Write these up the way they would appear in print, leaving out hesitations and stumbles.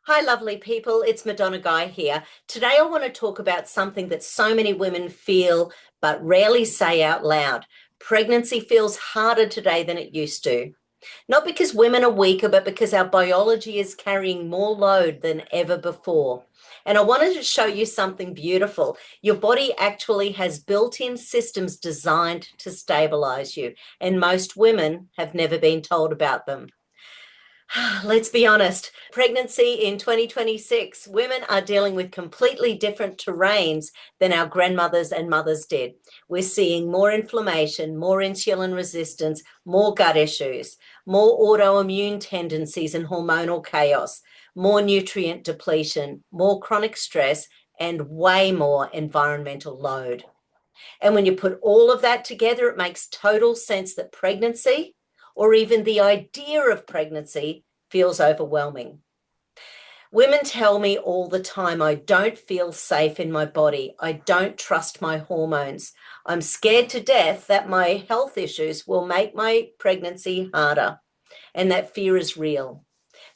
Hi, lovely people. It's Madonna Guy here. Today, I want to talk about something that so many women feel but rarely say out loud. Pregnancy feels harder today than it used to. Not because women are weaker, but because our biology is carrying more load than ever before. And I wanted to show you something beautiful. Your body actually has built-in systems designed to stabilize you, and most women have never been told about them. Let's be honest, pregnancy in 2026, women are dealing with completely different terrains than our grandmothers and mothers did. We're seeing more inflammation, more insulin resistance, more gut issues, more autoimmune tendencies and hormonal chaos, more nutrient depletion, more chronic stress, and way more environmental load. And when you put all of that together, it makes total sense that pregnancy, or even the idea of pregnancy, feels overwhelming. Women tell me all the time, I don't feel safe in my body. I don't trust my hormones. I'm scared to death that my health issues will make my pregnancy harder. And that fear is real.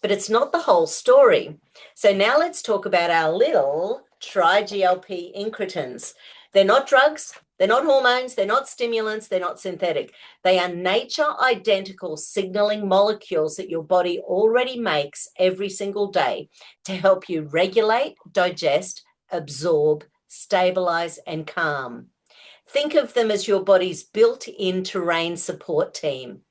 But it's not the whole story. So now let's talk about our little TriGLP incretins. They're not drugs, they're not hormones, they're not stimulants, they're not synthetic. They are nature identical signaling molecules that your body already makes every single day to help you regulate, digest, absorb, stabilize, and calm. Think of them as your body's built-in terrain support team.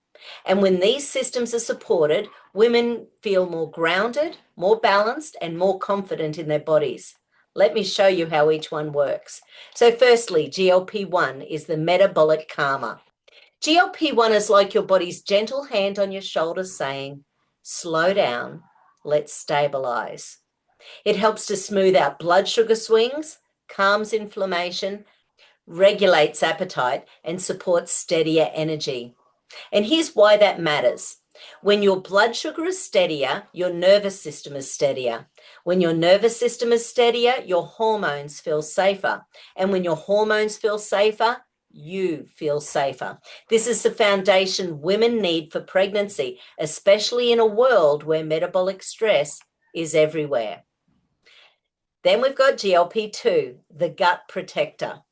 And when these systems are supported, women feel more grounded, more balanced, and more confident in their bodies. Let me show you how each one works. So firstly, GLP-1 is the metabolic calmer. GLP-1 is like your body's gentle hand on your shoulder saying, slow down, let's stabilize. It helps to smooth out blood sugar swings, calms inflammation, regulates appetite, and supports steadier energy. And here's why that matters. When your blood sugar is steadier, your nervous system is steadier. When your nervous system is steadier, your hormones feel safer. And when your hormones feel safer, you feel safer. This is the foundation women need for pregnancy, especially in a world where metabolic stress is everywhere. Then we've got GLP-2, the gut protector.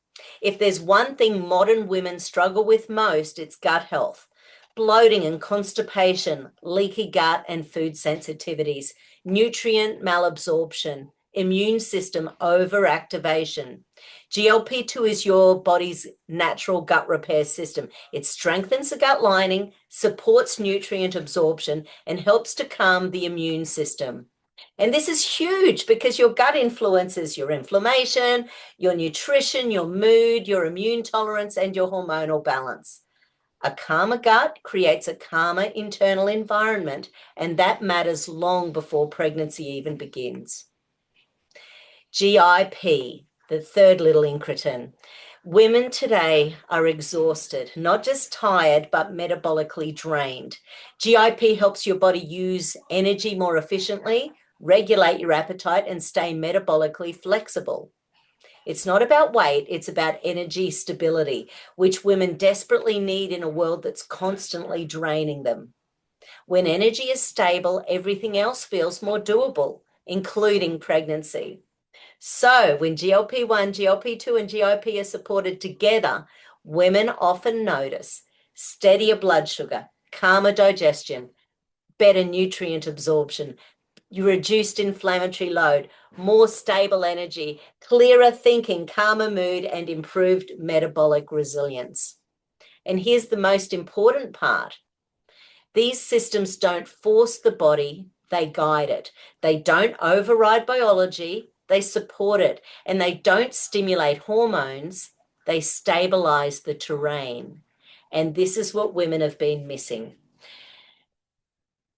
If there's one thing modern women struggle with most, it's gut health. Bloating and constipation, leaky gut and food sensitivities, nutrient malabsorption, immune system overactivation. GLP-2 is your body's natural gut repair system. It strengthens the gut lining, supports nutrient absorption, and helps to calm the immune system. And this is huge because your gut influences your inflammation, your nutrition, your mood, your immune tolerance, and your hormonal balance. A calmer gut creates a calmer internal environment, and that matters long before pregnancy even begins. GIP, the third little incretin. Women today are exhausted, not just tired, but metabolically drained. GIP helps your body use energy more efficiently, regulate your appetite, and stay metabolically flexible. It's not about weight, it's about energy stability, which women desperately need in a world that's constantly draining them. When energy is stable, everything else feels more doable, including pregnancy. So when GLP-1, GLP-2, and GIP are supported together, women often notice steadier blood sugar, calmer digestion, better nutrient absorption, reduced inflammatory load, more stable energy, clearer thinking, calmer mood, and improved metabolic resilience. And here's the most important part. These systems don't force the body, they guide it. They don't override biology, they support it. And they don't stimulate hormones, they stabilize the terrain. And this is what women have been missing.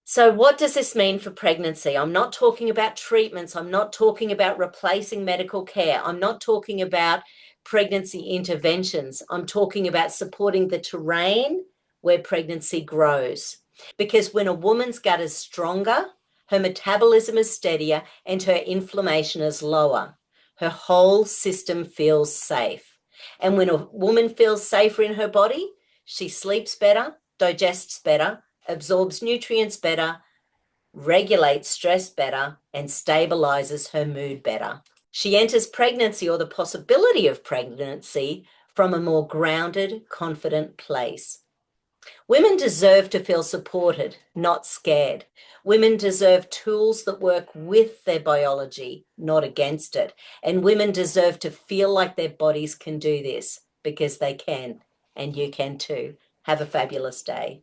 So what does this mean for pregnancy? I'm not talking about treatments. I'm not talking about replacing medical care. I'm not talking about pregnancy interventions. I'm talking about supporting the terrain where pregnancy grows. Because when a woman's gut is stronger, her metabolism is steadier and her inflammation is lower. Her whole system feels safe. And when a woman feels safer in her body, she sleeps better, digests better, absorbs nutrients better, regulates stress better, and stabilizes her mood better. She enters pregnancy or the possibility of pregnancy from a more grounded, confident place. Women deserve to feel supported, not scared. Women deserve tools that work with their biology, not against it. And women deserve to feel like their bodies can do this because they can, and you can too. Have a fabulous day.